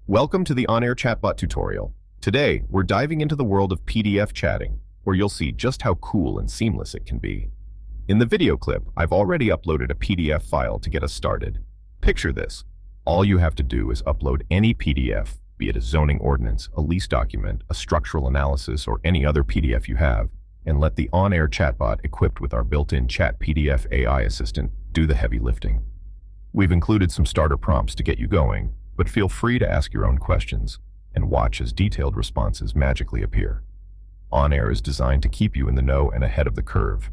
Welcome to the On-Air Chatbot tutorial. Today, we're diving into the world of PDF chatting, where you'll see just how cool and seamless it can be. In the video clip, I've already uploaded a PDF file to get us started. Picture this. All you have to do is upload any PDF, be it a zoning ordinance, a lease document, a structural analysis, or any other PDF you have, and let the On-Air Chatbot equipped with our built-in ChatPDF AI assistant do the heavy lifting. We've included some starter prompts to get you going, but feel free to ask your own questions and watch as detailed responses magically appear. On-Air is designed to keep you in the know and ahead of the curve.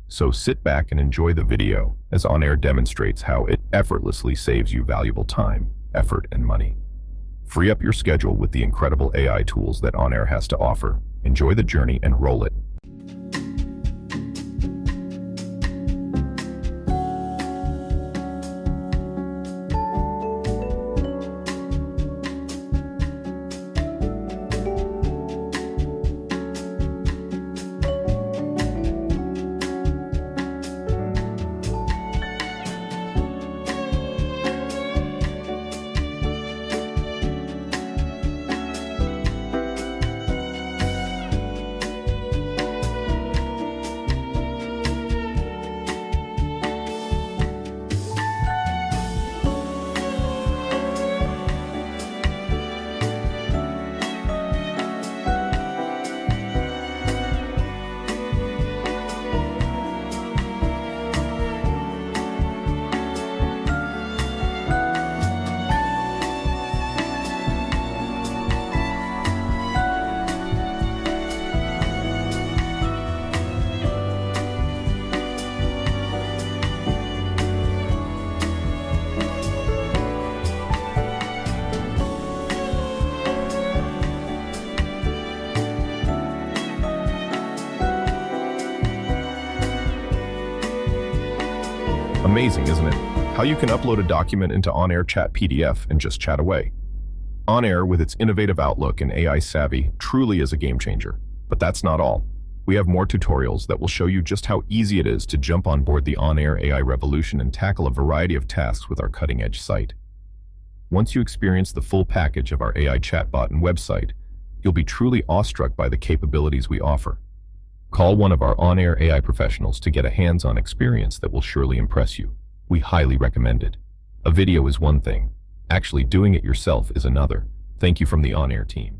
So sit back and enjoy the video as On-Air demonstrates how it effortlessly saves you valuable time, effort, and money. Free up your schedule with the incredible AI tools that On-Air has to offer. Enjoy the journey and roll it. Amazing, isn't it? How you can upload a document into On-Air Chat PDF and just chat away. On-Air, with its innovative outlook and AI savvy, truly is a game changer. But that's not all. We have more tutorials that will show you just how easy it is to jump on board the On-Air AI revolution and tackle a variety of tasks with our cutting-edge site. Once you experience the full package of our AI chatbot and website, you'll be truly awestruck by the capabilities we offer. Call one of our On-Air AI professionals to get a hands-on experience that will surely impress you. We highly recommend it. A video is one thing. Actually doing it yourself is another. Thank you from the On-Air team.